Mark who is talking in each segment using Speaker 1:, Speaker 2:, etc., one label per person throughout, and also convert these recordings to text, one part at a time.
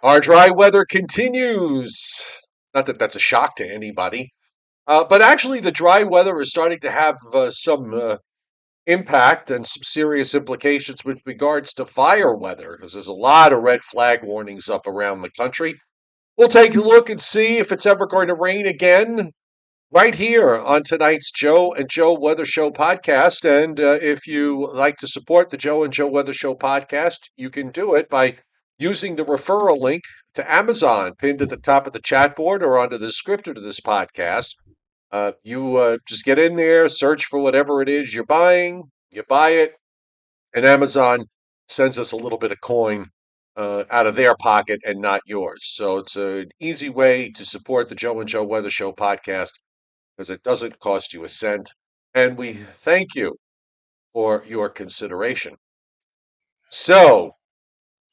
Speaker 1: Our dry weather continues. Not that that's a shock to anybody, but actually, the dry weather is starting to have some impact and some serious implications with regards to fire weather, because there's a lot of red flag warnings up around the country. We'll take a look and see if it's ever going to rain again right here on tonight's Joe and Joe Weather Show podcast. And if you like to support the Joe and Joe Weather Show podcast, you can do it by using the referral link to Amazon pinned at the top of the chat board or onto the descriptor to this podcast. You just get in there, search for whatever it is you're buying, you buy it, and Amazon sends us a little bit of coin out of their pocket and not yours. So it's an easy way to support the Joe and Joe Weather Show podcast because it doesn't cost you a cent. And we thank you for your consideration. So,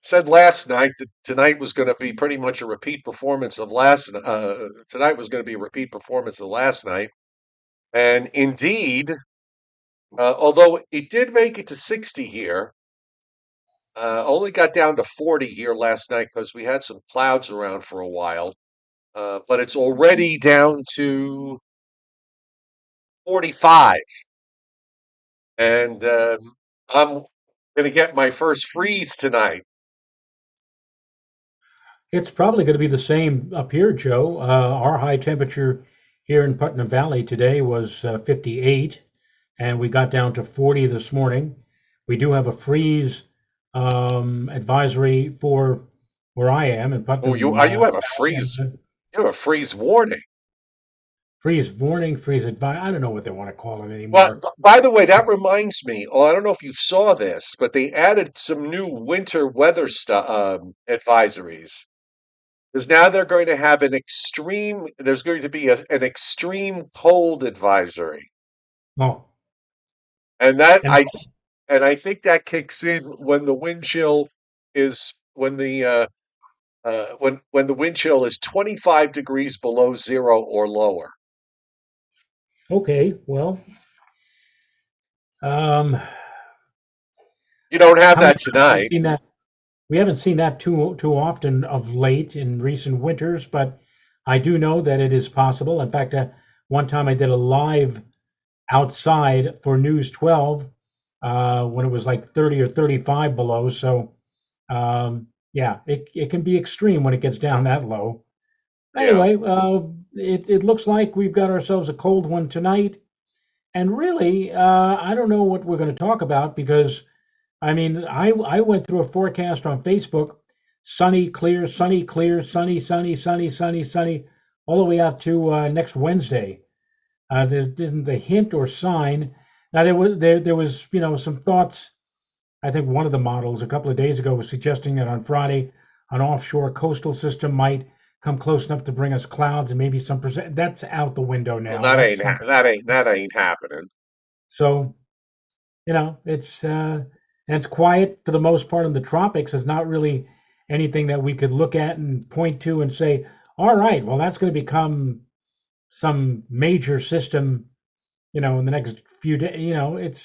Speaker 1: said last night that tonight was going to be pretty much a repeat performance of tonight was going to be a repeat performance of last night. And indeed, although it did make it to 60 here, only got down to 40 here last night because we had some clouds around for a while. But it's already down to 45. And I'm going to get my first freeze tonight.
Speaker 2: It's probably going to be the same up here, Joe. Our high temperature here in Putnam Valley today was 58, and we got down to 40 this morning. We do have a freeze advisory for where I am in
Speaker 1: Oh,
Speaker 2: Putnam
Speaker 1: you have a
Speaker 2: Valley,
Speaker 1: freeze.
Speaker 2: and
Speaker 1: You have a freeze warning.
Speaker 2: freeze warning, freeze advice. I don't know what they want to call it
Speaker 1: Well,
Speaker 2: anymore.
Speaker 1: by the way, that reminds me. Oh, I don't know if you saw this, but they added some new winter weather advisories. Because now they're going to have there's going to be an extreme cold advisory.
Speaker 2: Oh,
Speaker 1: And
Speaker 2: and
Speaker 1: I think that kicks in when the wind chill is when the wind chill is 25 degrees below zero or lower.
Speaker 2: okay, well, um,
Speaker 1: You don't have
Speaker 2: how many
Speaker 1: that
Speaker 2: times have we
Speaker 1: tonight.
Speaker 2: seen that? We haven't seen that too often of late in recent winters, but I do know that it is possible. In fact, one time I did a live outside for News 12 when it was like 30 or 35 below. So yeah, it can be extreme when it gets down that low.
Speaker 1: Yeah.
Speaker 2: Anyway, it looks like we've got ourselves a cold one tonight. And really, I don't know what we're going to talk about because I mean, I went through a forecast on Facebook, sunny, clear, sunny, clear, sunny, sunny, sunny, sunny, sunny, all the way out to next Wednesday. There isn't a hint or sign. Now there was some thoughts. I think one of the models a couple of days ago was suggesting that on Friday, an offshore coastal system might come close enough to bring us clouds and maybe some percent. That's out the window
Speaker 1: Well,
Speaker 2: now. That's not
Speaker 1: that ain't happening.
Speaker 2: so. It's quiet for the most part in the tropics. It's not really anything that we could look at and point to and say, all right, well, that's going to become some major system, in the next few days.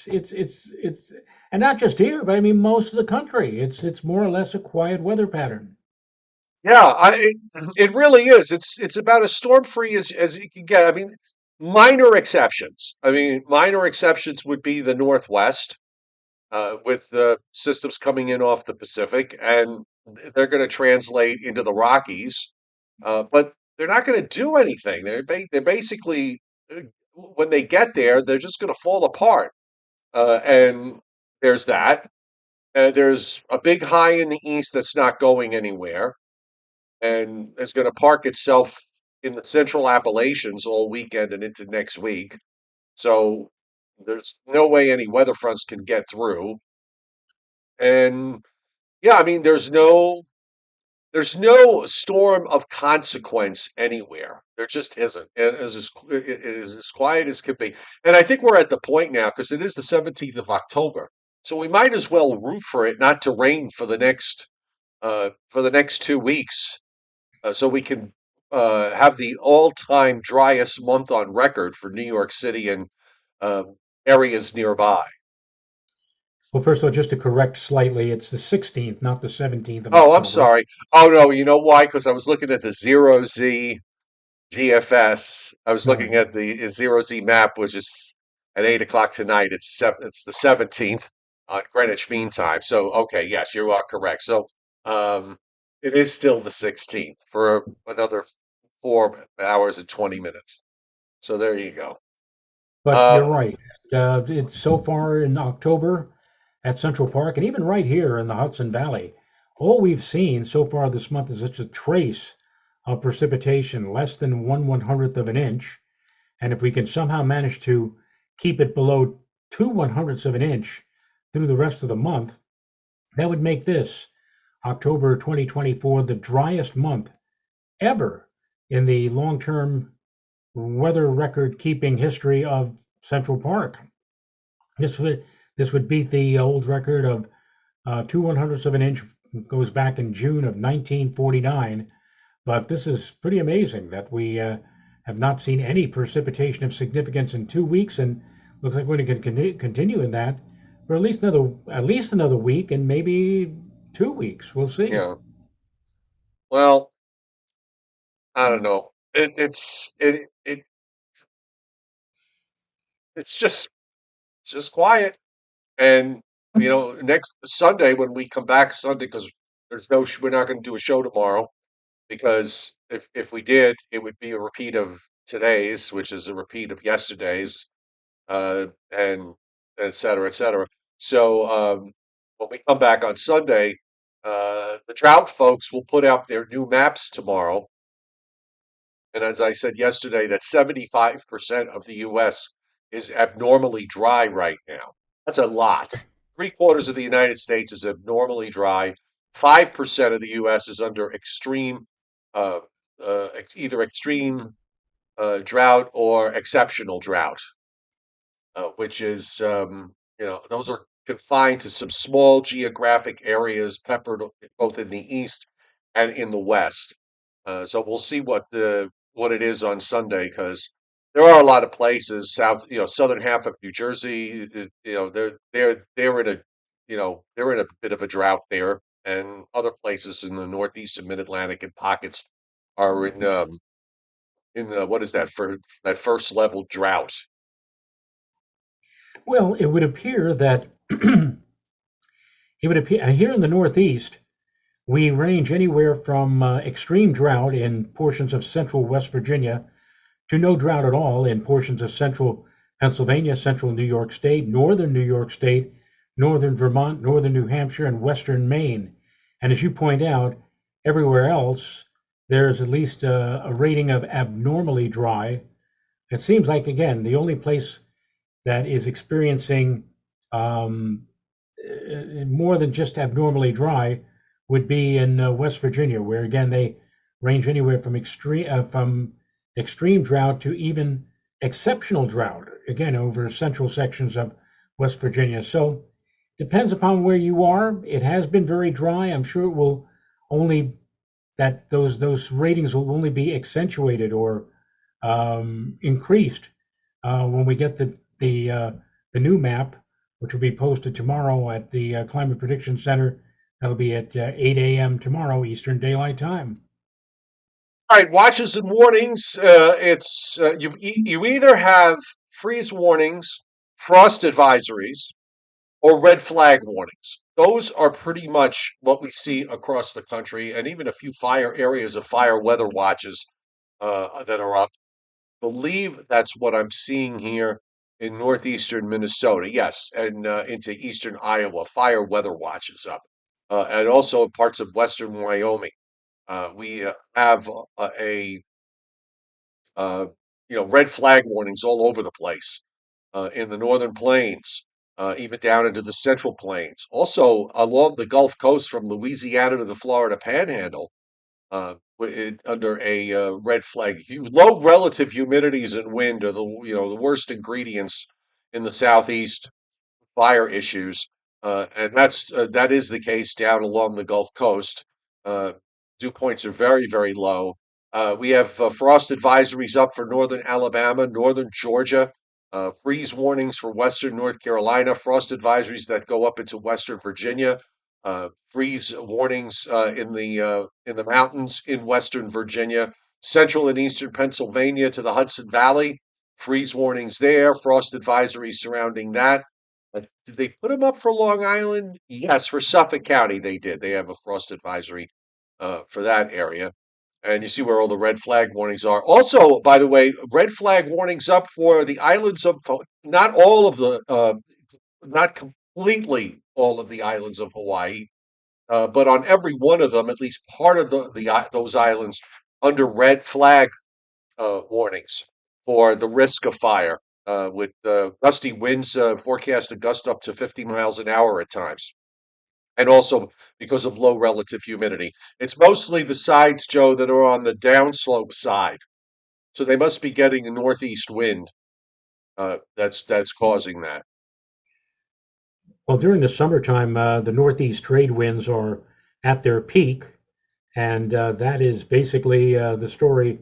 Speaker 2: It's, and not just here, but I mean most of the country. It's more or less a quiet weather pattern.
Speaker 1: Yeah, it really is. It's about as storm free as you can get. I mean, minor exceptions. I mean, minor exceptions would be the Northwest, with the systems coming in off the Pacific, and they're going to translate into the Rockies, but they're not going to do anything. They're basically when they get there, they're just going to fall apart. And there's that. There's a big high in the east that's not going anywhere, and is going to park itself in the central Appalachians all weekend and into next week. So there's no way any weather fronts can get through. And yeah, I mean, there's no storm of consequence anywhere. There just isn't. It is as quiet as can be. And I think we're at the point now because it is the 17th of October, so we might as well root for it not to rain for the next 2 weeks, so we can have the all-time driest month on record for New York City and areas nearby.
Speaker 2: Well, first of all, just to correct slightly, it's the 16th, not the 17th of
Speaker 1: Oh, I'm
Speaker 2: October.
Speaker 1: sorry. Oh no, you know why? Because I was looking at the zero Z GFS. I was
Speaker 2: No,
Speaker 1: looking at the zero Z map, which is at 8 o'clock tonight. It's the 17th on Greenwich Mean Time. So okay, yes, you are correct. So um, it is still the 16th for another 4 hours and 20 minutes. So there you go.
Speaker 2: but you're
Speaker 1: Uh,
Speaker 2: right. It's so far in October at Central Park, and even right here in the Hudson Valley, all we've seen so far this month is just a trace of precipitation, less than 1/100th of an inch. And if we can somehow manage to keep it below 2/100ths of an inch through the rest of the month, that would make this October 2024 the driest month ever in the long-term weather record keeping history of Central Park. This would this would beat the old record of 2/100ths of an inch, goes back in June of 1949. But this is pretty amazing that we have not seen any precipitation of significance in 2 weeks, and looks like we're going to continue in that for at least another week and maybe 2 weeks. We'll see.
Speaker 1: yeah. Well, I don't know. It's just quiet. And next Sunday when we come back Sunday, because we're not going to do a show tomorrow, because if we did, it would be a repeat of today's, which is a repeat of yesterday's, and et cetera, et cetera. So when we come back on Sunday, the Drought folks will put out their new maps tomorrow. And as I said yesterday, that 75% of the U.S. is abnormally dry right now. That's a lot. Three-quarters of the United States is abnormally dry. 5% of the U.S. is under extreme, uh, either extreme drought or exceptional drought, which is, those are confined to some small geographic areas peppered both in the east and in the west. So we'll see what it is on Sunday, because there are a lot of places southern half of New Jersey. They're in a they're in a bit of a drought there, and other places in the Northeast and Mid Atlantic and pockets are in what is that for that first level drought.
Speaker 2: Well, it would appear that it would appear here in the Northeast, we range anywhere from extreme drought in portions of central West Virginia to no drought at all in portions of central Pennsylvania, central New York State, northern New York State, northern Vermont, northern New Hampshire, and western Maine. And as you point out, everywhere else, there's at least a rating of abnormally dry. It seems like, again, the only place that is experiencing um, more than just abnormally dry would be in West Virginia, where again they range anywhere from extreme drought to even exceptional drought. Again, over central sections of West Virginia. So depends upon where you are. It has been very dry. I'm sure it will only that those ratings will only be accentuated or increased when we get the new map, which will be posted tomorrow at the Climate Prediction Center. That'll be at 8 a.m. tomorrow Eastern Daylight Time.
Speaker 1: All right, watches and warnings. It's you either have freeze warnings, frost advisories, or red flag warnings. Those are pretty much what we see across the country, and even a few fire areas of fire weather watches that are up. Believe that's what I'm seeing here in northeastern Minnesota. Yes, and into eastern Iowa, fire weather watches up, and also in parts of western Wyoming. We have a uh, red flag warnings all over the place in the northern plains, even down into the central plains. Also along the Gulf Coast from Louisiana to the Florida Panhandle, under a red flag. Low relative humidities and wind are the worst ingredients in the southeast fire issues, and that is the case down along the Gulf Coast. Uh, Dew points are very, very low. We have frost advisories up for northern Alabama, northern Georgia. Freeze warnings for western North Carolina, frost advisories that go up into western Virginia, freeze warnings in the mountains in western Virginia, central and eastern Pennsylvania to the Hudson Valley, freeze warnings there, frost advisories surrounding that. Did they put them up for Long Island? Yes, for Suffolk County they did. They have a frost advisory for that area. And you see where all the red flag warnings are. Also, by the way, red flag warnings up for the islands of not all of not completely all of the islands of Hawaii, but on every one of them, at least part of those islands under red flag warnings for the risk of fire, with gusty winds forecast to gust up to 50 miles an hour at times. And also because of low relative humidity. It's mostly the sides, Joe, that are on the downslope side. So they must be getting a northeast wind that's causing that.
Speaker 2: Well, during the summertime, the northeast trade winds are at their peak, and that is basically the story.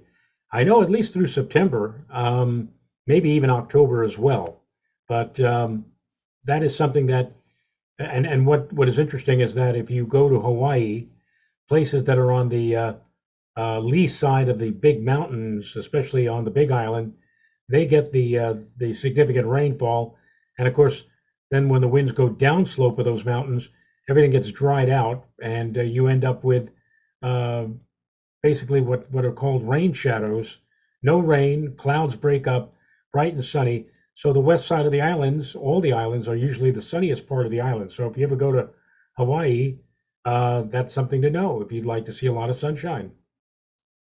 Speaker 2: I know at least through September, maybe even October as well. But that is something that, and what is interesting is that if you go to Hawaii, places that are on the lee side of the big mountains, especially on the Big Island, they get the significant rainfall, and of course, then when the winds go downslope of those mountains, everything gets dried out, and you end up with uh, basically what are called rain shadows. No rain, clouds break up, bright and sunny. So the west side of the islands, all the islands are usually the sunniest part of the island. So if you ever go to Hawaii, that's something to know if you'd like to see a lot of sunshine.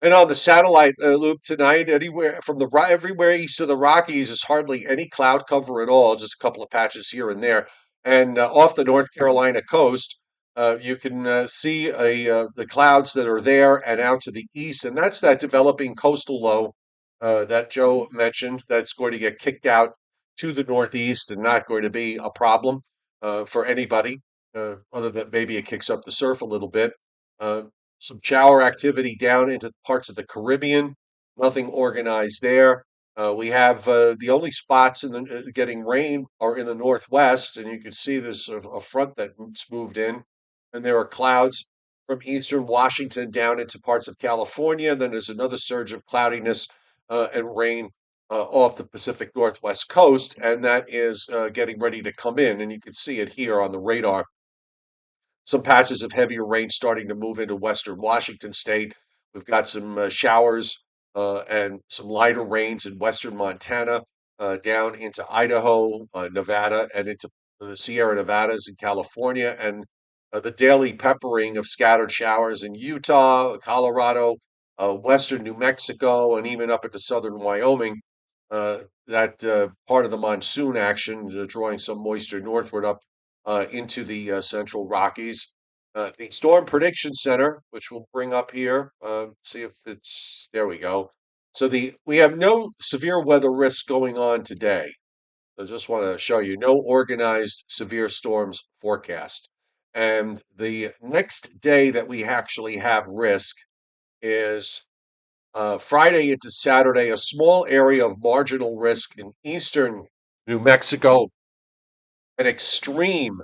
Speaker 1: And on the satellite loop tonight, anywhere from everywhere east of the Rockies is hardly any cloud cover at all, just a couple of patches here and there. And off the North Carolina coast, you can see the clouds that are there and out to the east, and that's that developing coastal low that Joe mentioned. That's going to get kicked out to the northeast and not going to be a problem for anybody, other than maybe it kicks up the surf a little bit. Uh, some shower activity down into parts of the Caribbean. Nothing organized there. We have the only spots in getting rain are in the northwest, and you can see this a front that's moved in, and there are clouds from eastern Washington down into parts of California. Then there's another surge of cloudiness and rain off the Pacific Northwest coast, and that is getting ready to come in, and you can see it here on the radar. Some patches of heavier rain starting to move into western Washington state. We've got some showers and some lighter rains in western Montana, down into Idaho, Nevada, and into the Sierra Nevadas in California, and the daily peppering of scattered showers in Utah, Colorado, western New Mexico, and even up into southern Wyoming. That part of the monsoon action, drawing some moisture northward up into the central Rockies. The Storm Prediction Center, which we'll bring up here, see if it's there. We go. So we have no severe weather risk going on today. I just want to show you no organized severe storms forecast. And the next day that we actually have risk is Friday into Saturday, a small area of marginal risk in eastern New Mexico, an extreme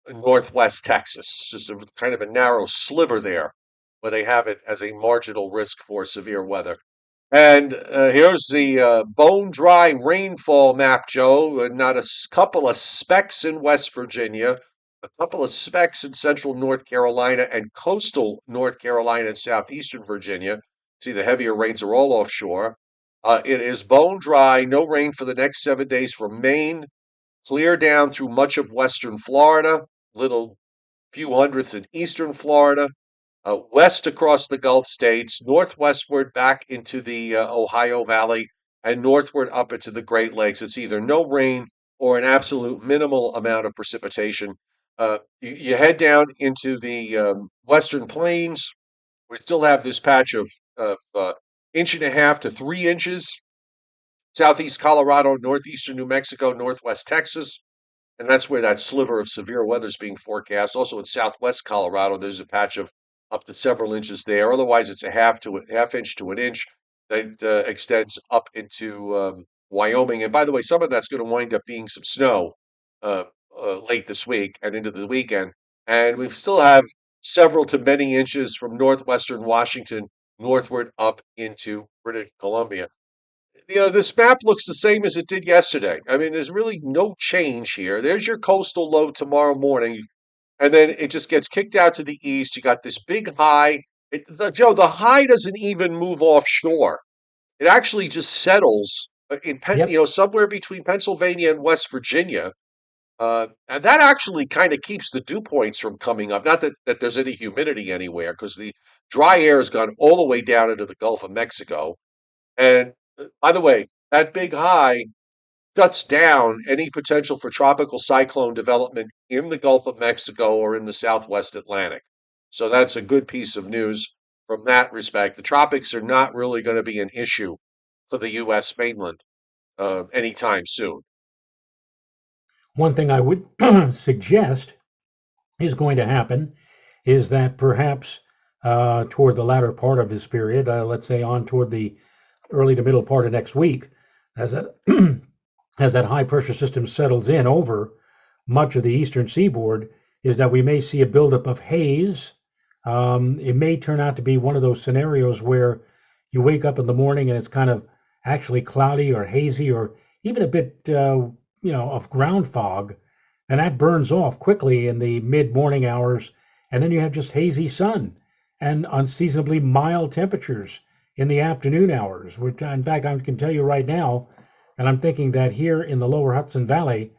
Speaker 1: northwest Texas, just a kind of a narrow sliver there where they have it as a marginal risk for severe weather. And here's the bone dry rainfall map, Joe. Not couple of specks in West Virginia, a couple of specks in central North Carolina and coastal North Carolina and southeastern Virginia. See, the heavier rains are all offshore. It is bone dry, no rain for the next 7 days from Maine, clear down through much of western Florida, little few hundredths in eastern Florida, west across the Gulf states, northwestward back into the Ohio Valley, and northward up into the Great Lakes. It's either no rain or an absolute minimal amount of precipitation. You head down into the western plains. We still have this patch of inch and a half to 3 inches. Southeast Colorado, northeastern New Mexico, northwest Texas. And that's where that sliver of severe weather is being forecast. Also in southwest Colorado, there's a patch of up to several inches there. Otherwise, it's a half inch to an inch that extends up into Wyoming. And by the way, some of that's going to wind up being some snow uh, late this week and into the weekend. And we still have several to many inches from northwestern Washington northward up into British Columbia. This map looks the same as it did yesterday. I mean, there's really no change here. There's your coastal low tomorrow morning, and then it just gets kicked out to the east. You got this big high. Joe, the high doesn't even move offshore. It actually just settles
Speaker 2: Yep.
Speaker 1: somewhere between Pennsylvania and West Virginia. And that actually kind of keeps the dew points from coming up. Not that there's any humidity anywhere, because the dry air has gone all the way down into the Gulf of Mexico. And by the way, that big high shuts down any potential for tropical cyclone development in the Gulf of Mexico or in the Southwest Atlantic. So that's a good piece of news from that respect. The tropics are not really going to be an issue for the U.S. mainland anytime soon.
Speaker 2: One thing I would suggest is going to happen is that perhaps toward the latter part of this period, let's say on toward the early to middle part of next week, as that as that high pressure system settles in over much of the eastern seaboard, is that we may see a buildup of haze. It may turn out to be one of those scenarios where you wake up in the morning and it's kind of actually cloudy or hazy or even a bit, of ground fog, and that burns off quickly in the mid-morning hours, and then you have just hazy sun and unseasonably mild temperatures in the afternoon hours. Which, in fact, I can tell you right now, and I'm thinking that here in the lower Hudson Valley,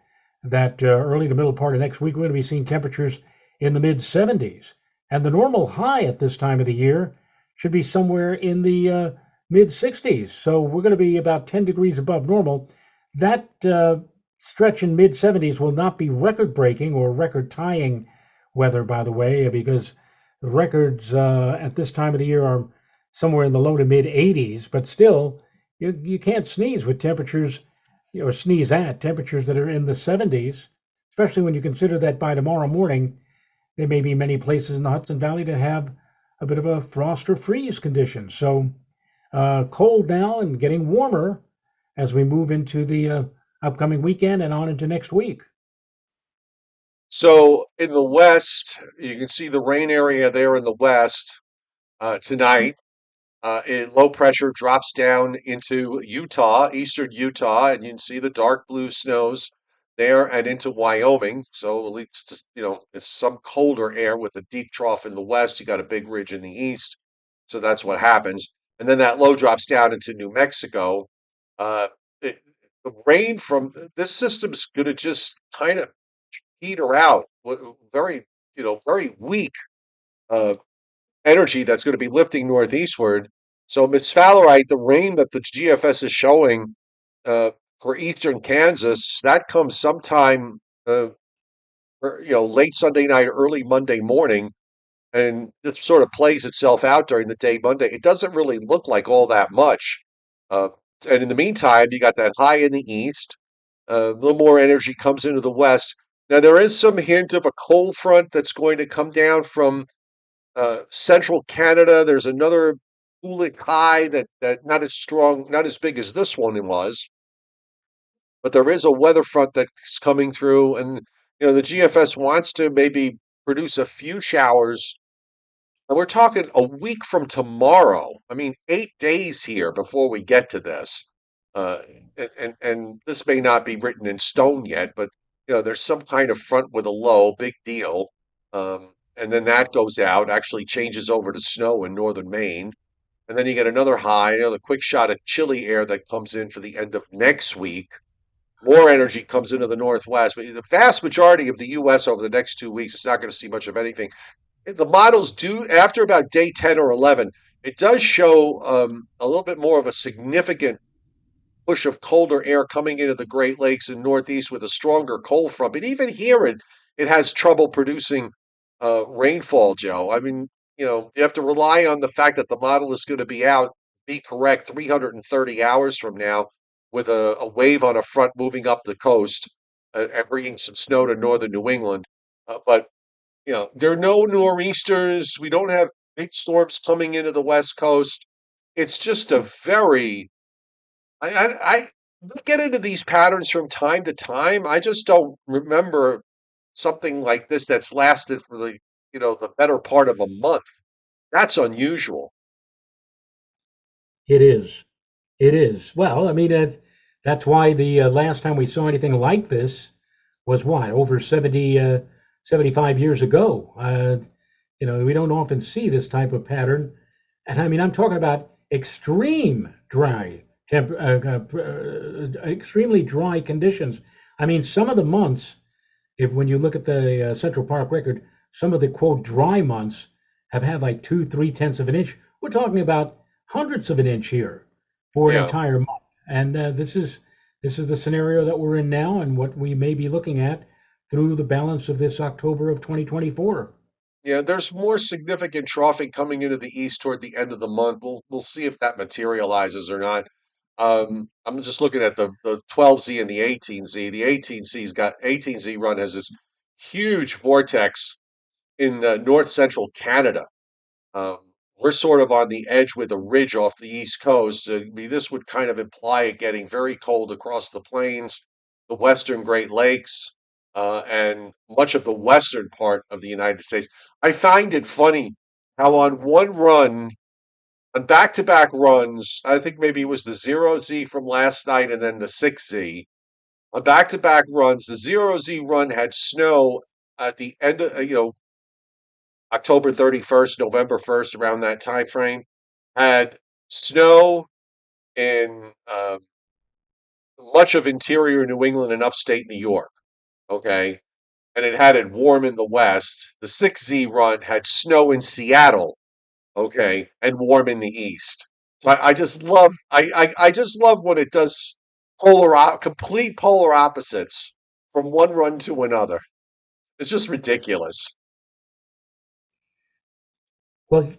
Speaker 2: that early to middle part of next week, we're going to be seeing temperatures in the mid 70s. And the normal high at this time of the year should be somewhere in the mid 60s. So we're going to be about 10 degrees above normal. That stretch in mid 70s will not be record breaking or record tying weather, by the way, because the records at this time of the year are somewhere in the low to mid 80s, but still, you can't sneeze with temperatures, or sneeze at temperatures that are in the 70s, especially when you consider that by tomorrow morning, there may be many places in the Hudson Valley that have a bit of a frost or freeze condition. So cold now and getting warmer as we move into the upcoming weekend and on into next week.
Speaker 1: So in the west, you can see the rain area there in the west tonight. Low pressure drops down into Utah, eastern Utah, and you can see the dark blue snows there and into Wyoming. So at least, it's some colder air with a deep trough in the west. You got a big ridge in the east. So that's what happens. And then that low drops down into New Mexico. Uh, it, the rain from this system's going to just kind of peter out. Very, very weak uh, energy that's going to be lifting northeastward. So misfallerite, the rain that the GFS is showing uh, for eastern Kansas, that comes sometime, late Sunday night, early Monday morning, and just sort of plays itself out during the day Monday. It doesn't really look like all that much. Uh, and in the meantime, you got that high in the east. A little more energy comes into the west. Now, there is some hint of a cold front that's going to come down from central Canada. There's another Kulik high that not as strong, not as big as this one was, but there is a weather front that's coming through, and the GFS wants to maybe produce a few showers. And we're talking a week from tomorrow. I mean, 8 days here before we get to this. Uh, and this may not be written in stone yet, but there's some kind of front with a low, big deal. And then that goes out, actually changes over to snow in northern Maine. And then you get another high, the quick shot of chilly air that comes in for the end of next week. More energy comes into the northwest, but the vast majority of the U.S. over the next 2 weeks is not going to see much of anything. The models do, after about day 10 or 11, it does show a little bit more of a significant push of colder air coming into the Great Lakes and Northeast with a stronger cold front. But even here, it has trouble producing rainfall, Joe. I mean, you have to rely on the fact that the model is going to be correct 330 hours from now with a wave on a front moving up the coast and bringing some snow to northern New England. But there are no nor'easters. We don't have big storms coming into the West Coast. It's just a very, I we get into these patterns from time to time. I just don't remember something like this that's lasted for the better part of a month. That's unusual.
Speaker 2: It is. It is. Well, I mean, that's why the last time we saw anything like this was what, over 70, 75 years ago. We don't often see this type of pattern. And I mean, I'm talking about extreme extremely dry conditions. I mean, some of the months, if when you look at the Central Park record, some of the quote dry months have had like 2, 3 tenths of an inch. We're talking about hundreds of an inch here for an
Speaker 1: Yeah.
Speaker 2: entire month. And this is the scenario that we're in now, and what we may be looking at through the balance of this October of 2024.
Speaker 1: Yeah, there's more significant troughing coming into the east toward the end of the month. We'll see if that materializes or not. I'm just looking at the 12Z and the 18Z. The 18Z run has this huge vortex in north central Canada. Um, we're sort of on the edge with a ridge off the east coast. I mean, this would kind of imply it getting very cold across the plains, the western Great Lakes, and much of the western part of the United States. I find it funny how on back-to-back runs, I think maybe it was the 0Z from last night and then the 6Z. On back-to-back runs, the 0Z run had snow at the end of, October 31st, November 1st, around that time frame, had snow in much of interior New England and upstate New York. Okay. And it had it warm in the west. The 6Z run had snow in Seattle. Okay. And warm in the east. So I just love I just love when it does complete polar opposites from one run to another. It's just ridiculous.
Speaker 2: Well,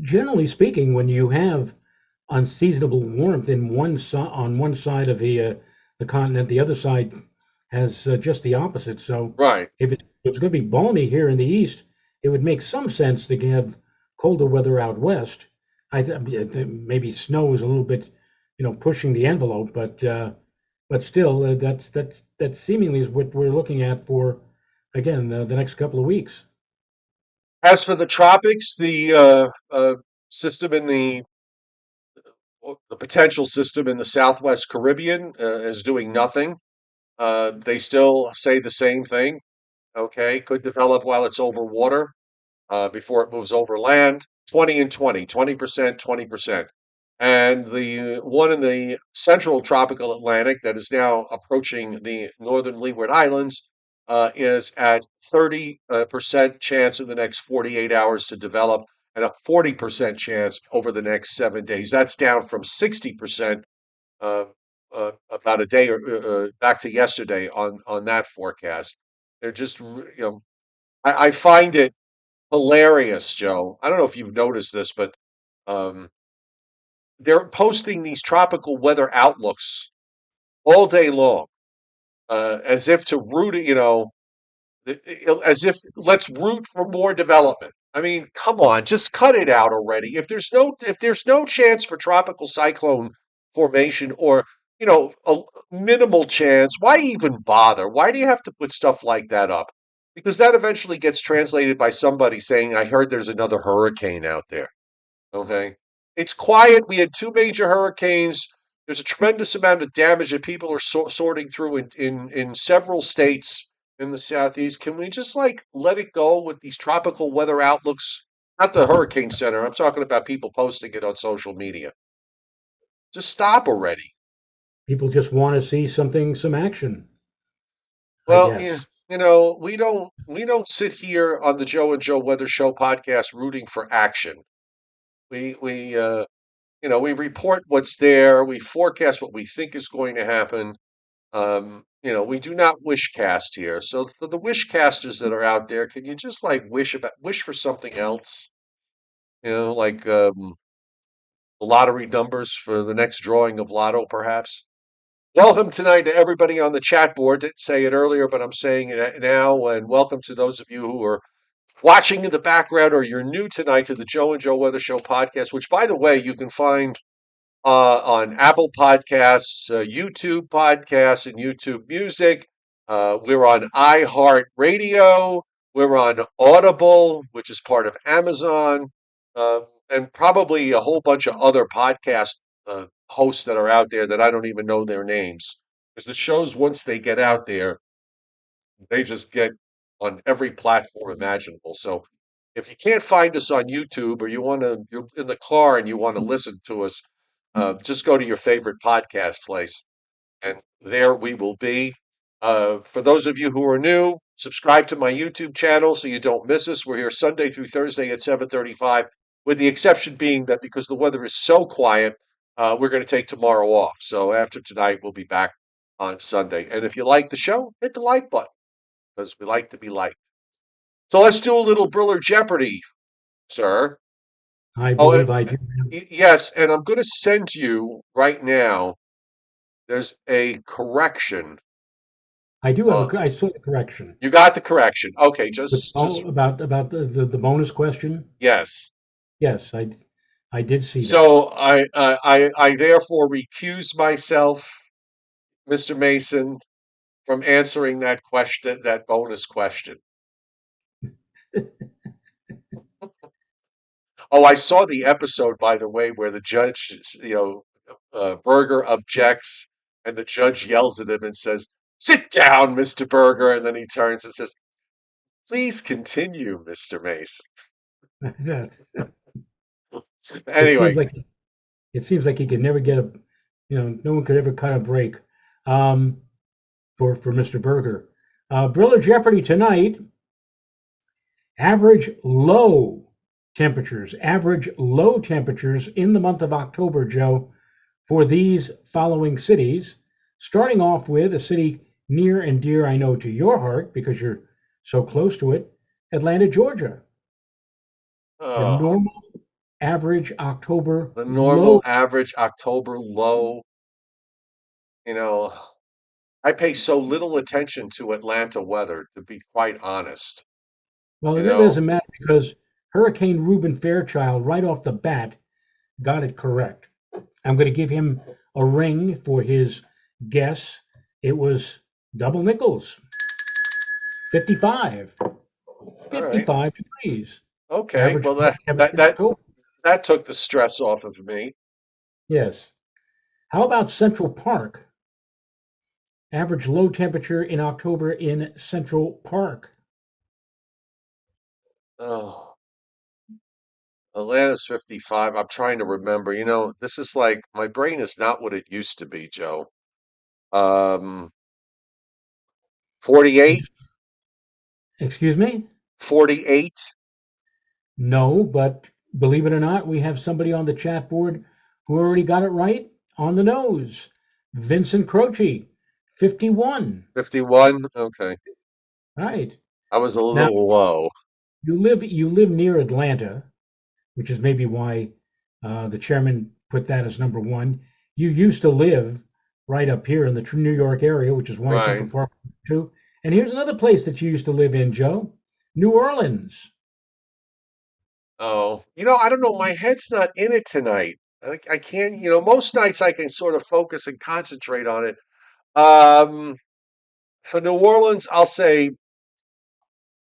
Speaker 2: generally speaking, when you have unseasonable warmth on one side of the continent, the other side has just the opposite. So
Speaker 1: Right.
Speaker 2: if it's going to be balmy here in the east, it would make some sense to have colder weather out west. Maybe snow is a little bit, pushing the envelope, but still, that seemingly is what we're looking at for again the next couple of weeks.
Speaker 1: As for the tropics, system in the potential system in the Southwest Caribbean is doing nothing. They still say the same thing. Okay, could develop while it's over water before it moves over land. 20 and 20, 20%, 20%. And the one in the central tropical Atlantic that is now approaching the northern Leeward Islands is at 30% chance in the next 48 hours to develop and a 40% chance over the next 7 days. That's down from 60% uh, about a day or back to yesterday on that forecast. They're just, I find it hilarious, Joe. I don't know if you've noticed this, but um, they're posting these tropical weather outlooks all day long, as if to root, as if let's root for more development. I mean, come on, just cut it out already. If there's no chance for tropical cyclone formation or a minimal chance, why even bother? Why do you have to put stuff like that up? Because that eventually gets translated by somebody saying, "I heard there's another hurricane out there." Okay. It's quiet. We had two major hurricanes. There's a tremendous amount of damage that people are sorting through in several states in the southeast. Can we just let it go with these tropical weather outlooks? Not the Hurricane Center. I'm talking about people posting it on social media. Just stop already.
Speaker 2: People just want to see some action, I
Speaker 1: Well, yeah,
Speaker 2: guess.
Speaker 1: we don't sit here on the Joe and Joe Weather Show podcast rooting for action. We report what's there. We forecast what we think is going to happen. We do not wish cast here. So for the wish casters that are out there, can you just wish for something else? Like lottery numbers for the next drawing of Lotto, perhaps. Welcome tonight to everybody on the chat board. Didn't say it earlier, but I'm saying it now. And welcome to those of you who are watching in the background or you're new tonight to the Joe and Joe Weather Show podcast, which, by the way, you can find on Apple Podcasts, YouTube Podcasts, and YouTube Music. We're on iHeartRadio. We're on Audible, which is part of Amazon, uh, and probably a whole bunch of other podcast hosts that are out there that I don't even know their names. Because the shows, once they get out there, they just get on every platform imaginable. So if you can't find us on YouTube or you're in the car and you want to listen to us, just go to your favorite podcast place and there we will be. For those of you who are new, subscribe to my YouTube channel so you don't miss us. We're here Sunday through Thursday at 7:35, with the exception being that because the weather is so quiet, we're going to take tomorrow off. So after tonight, we'll be back on Sunday. And if you like the show, hit the like button because we like to be liked. So let's do a little Briller Jeopardy, sir.
Speaker 2: I
Speaker 1: Oh,
Speaker 2: believe I do.
Speaker 1: yes, and I'm going to send you right now. There's a correction.
Speaker 2: I do have
Speaker 1: Uh,
Speaker 2: I saw the correction.
Speaker 1: you got the correction. Okay,
Speaker 2: With,
Speaker 1: just
Speaker 2: oh, about the bonus question.
Speaker 1: yes.
Speaker 2: Yes, I did see that.
Speaker 1: So I therefore recuse myself, Mr. Mason, from answering that question, that bonus question. Oh, I saw the episode, by the way, where the judge, Berger objects, and the judge yells at him and says, "Sit down, Mr. Berger," and then he turns and says, "Please continue, Mr. Mason."
Speaker 2: Yeah, it seems
Speaker 1: Anyway,
Speaker 2: like he could never get a, no one could ever cut a break, um, for Mr. Berger. Briller Jeopardy tonight. Average low temperatures in the month of October, Joe, for these following cities. Starting off with a city near and dear, I know, to your heart because you're so close to it, Atlanta, Georgia. The
Speaker 1: oh,
Speaker 2: normal average October
Speaker 1: the normal
Speaker 2: low.
Speaker 1: average October low, you know, I pay so little attention to Atlanta weather, to be quite honest.
Speaker 2: Well,
Speaker 1: You
Speaker 2: it
Speaker 1: know,
Speaker 2: doesn't matter because Hurricane Reuben Fairchild, right off the bat, got it correct. I'm going to give him a ring for his guess. It was double nickels, 55,
Speaker 1: all right,
Speaker 2: 55 degrees.
Speaker 1: okay.
Speaker 2: Average
Speaker 1: Well,
Speaker 2: temperature in October.
Speaker 1: that took the stress off of me.
Speaker 2: Yes. How about Central Park? Average low temperature in October in Central Park.
Speaker 1: Oh, Atlanta's 55. I'm trying to remember. This is like my brain is not what it used to be, Joe. Um, 48,
Speaker 2: Excuse me?
Speaker 1: 48.
Speaker 2: No, but believe it or not, we have somebody on the chat board who already got it right on the nose. Vincent Croce, 51.
Speaker 1: 51. Okay.
Speaker 2: Right.
Speaker 1: I was a
Speaker 2: Now
Speaker 1: little low.
Speaker 2: you live near Atlanta, which is maybe why the chairman put that as number one. You used to live right up here in the New York area, which is why
Speaker 1: Right.
Speaker 2: Central Park too. And here's another place that you used to live in, Joe, New Orleans.
Speaker 1: Oh, I don't know. My head's not in it tonight. I can't, most nights I can sort of focus and concentrate on it. Um, for New Orleans, I'll say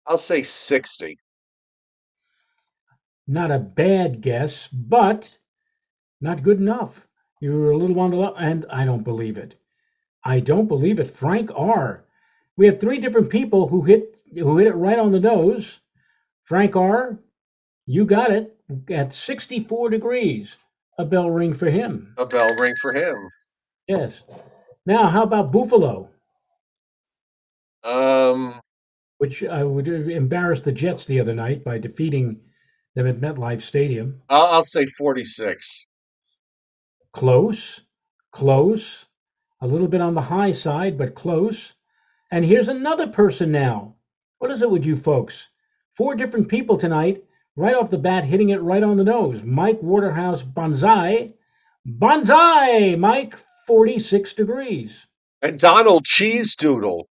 Speaker 1: 60.
Speaker 2: Not a bad guess, but not good enough. You were a little on the low, and I don't believe it. I don't believe it. Frank R. We had three different people who hit it right on the nose. Frank R. You got it at 64 degrees. A bell ring for him.
Speaker 1: A bell ring for him.
Speaker 2: Yes. Now, how about Buffalo,
Speaker 1: Um,
Speaker 2: which would embarrass the Jets the other night by defeating them at MetLife Stadium?
Speaker 1: I'll say 46.
Speaker 2: Close, close, a little bit on the high side, but close. And here's another person now. What is it with you folks? Four different people tonight, right off the bat, hitting it right on the nose. Mike Waterhouse Banzai. Banzai, Mike, 46 degrees.
Speaker 1: And Donald Cheese Doodle.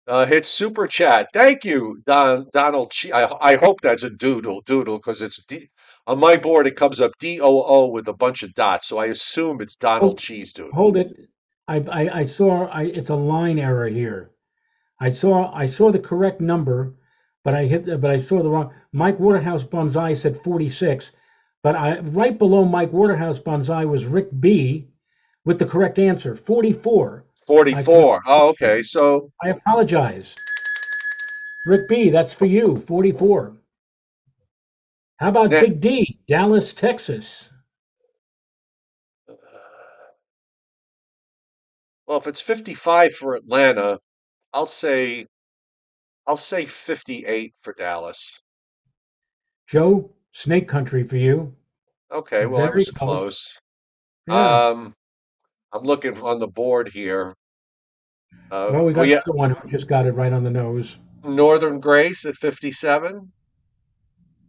Speaker 1: Hit super chat. Thank you, Donald. I hope that's a doodle, because it's on my board. It comes up DOO with a bunch of dots, so I assume it's Donald
Speaker 2: Hold,
Speaker 1: Cheese Doodle.
Speaker 2: hold it. I saw. It's a line error here. I saw the correct number, but I saw the wrong. Mike Waterhouse Bonsai said 46, but right below Mike Waterhouse Bonsai was Rick B with the correct answer, 44. I
Speaker 1: 44. Oh, okay. So
Speaker 2: I apologize. Rick B, that's for you, 44. How about
Speaker 1: ne-
Speaker 2: Big D, Dallas, Texas?
Speaker 1: well, if it's 55 for Atlanta, I'll say I'll say 58 for Dallas.
Speaker 2: Joe, Snake Country for you.
Speaker 1: Okay, well, I
Speaker 2: Very
Speaker 1: was
Speaker 2: close.
Speaker 1: close.
Speaker 2: Yeah.
Speaker 1: Um, I'm looking on the board here.
Speaker 2: Well, we
Speaker 1: Oh
Speaker 2: got
Speaker 1: yeah,
Speaker 2: another one who just got it right on the nose.
Speaker 1: Northern Grace at 57.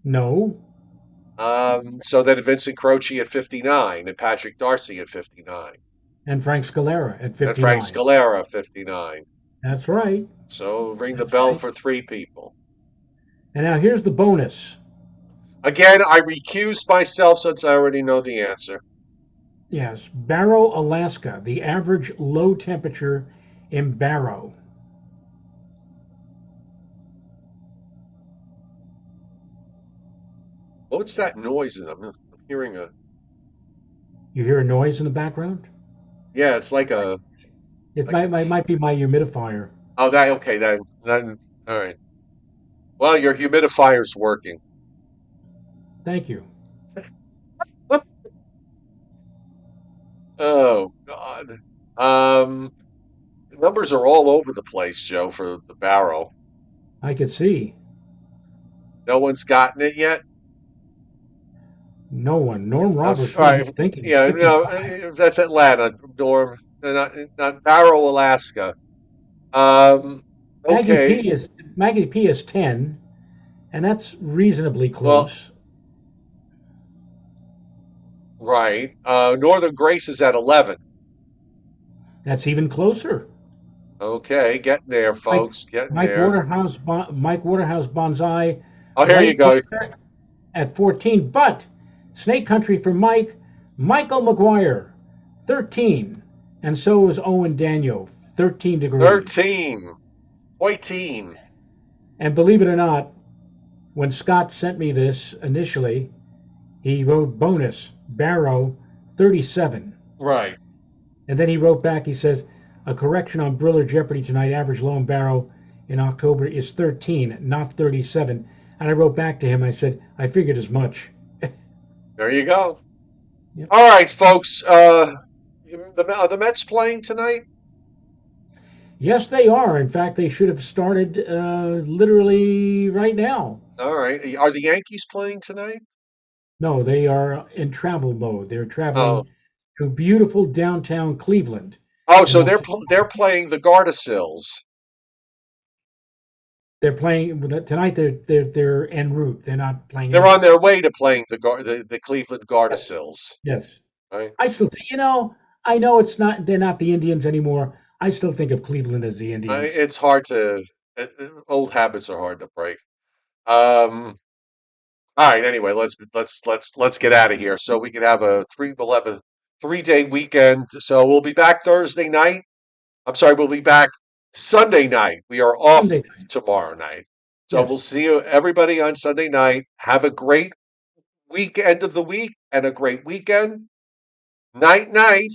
Speaker 2: No.
Speaker 1: So then Vincent Croce at 59 and Patrick Darcy at 59
Speaker 2: And Frank Scalera at
Speaker 1: and Frank
Speaker 2: 59.
Speaker 1: Scalera 59.
Speaker 2: That's right.
Speaker 1: So ring the
Speaker 2: That's
Speaker 1: bell
Speaker 2: right.
Speaker 1: for three people.
Speaker 2: And now here's the bonus.
Speaker 1: Again, I recused myself since I already know the answer.
Speaker 2: Yes, Barrow, Alaska. The average low temperature in Barrow.
Speaker 1: What's that noise? I'm hearing a.
Speaker 2: You hear a noise in the background?
Speaker 1: Yeah, it's like a
Speaker 2: It
Speaker 1: like a.
Speaker 2: might be my humidifier.
Speaker 1: Oh, that okay. Then all right. Well, your humidifier's working.
Speaker 2: Thank you.
Speaker 1: Oh God. Um, numbers are all over the place, Joe, for the barrel.
Speaker 2: I could see.
Speaker 1: No one's gotten it yet.
Speaker 2: No one. Norm Roberts
Speaker 1: Right.
Speaker 2: wasn't thinking.
Speaker 1: Yeah, no,
Speaker 2: 55.
Speaker 1: that's Atlanta, Norm, not Barrow, Alaska. Um, okay.
Speaker 2: Maggie P is 10, and that's reasonably
Speaker 1: Well,
Speaker 2: close.
Speaker 1: right. Northern Grace is at 11.
Speaker 2: That's even closer.
Speaker 1: Okay, getting there,
Speaker 2: Mike
Speaker 1: folks. Getting there.
Speaker 2: Mike Waterhouse Bonsai
Speaker 1: Oh, here you
Speaker 2: right
Speaker 1: go.
Speaker 2: there at 14. But Snake Country for Mike, Michael McGuire, 13. And so is Owen Daniel, 13 degrees.
Speaker 1: 13. 14.
Speaker 2: And believe it or not, when Scott sent me this initially, he wrote bonus, Barrow, 37.
Speaker 1: Right.
Speaker 2: And then he wrote back, he says, a correction on Briller Jeopardy tonight, average low and Barrow in October is 13, not 37. And I wrote back to him, I said, I figured as much.
Speaker 1: There you go.
Speaker 2: Yep.
Speaker 1: All right, folks. Are the Mets playing tonight?
Speaker 2: Yes, they are. In fact, they should have started literally right now.
Speaker 1: All right. Are the Yankees playing tonight?
Speaker 2: No, they are in travel mode. They're
Speaker 1: Oh.
Speaker 2: traveling to beautiful downtown Cleveland.
Speaker 1: Oh,
Speaker 2: And
Speaker 1: so they're playing the Gardasills.
Speaker 2: they're playing tonight. They're en route. They're not playing
Speaker 1: They're on
Speaker 2: anything.
Speaker 1: their way to playing the Cleveland
Speaker 2: Yes.
Speaker 1: Gardasills.
Speaker 2: Yes.
Speaker 1: Right?
Speaker 2: I still think, I know it's not. They're not the Indians anymore. I still think of Cleveland as the Indians.
Speaker 1: It's hard to old habits are hard to break. Um, all right. Anyway, let's get out of here so we can have we'll have a 3-day weekend. So we'll be back Thursday night. I'm sorry, we'll be back Sunday night. We are off
Speaker 2: Sunday.
Speaker 1: tomorrow night. So
Speaker 2: Yes.
Speaker 1: we'll see you everybody on Sunday night. Have a great weekend of the week and a great weekend. Night night.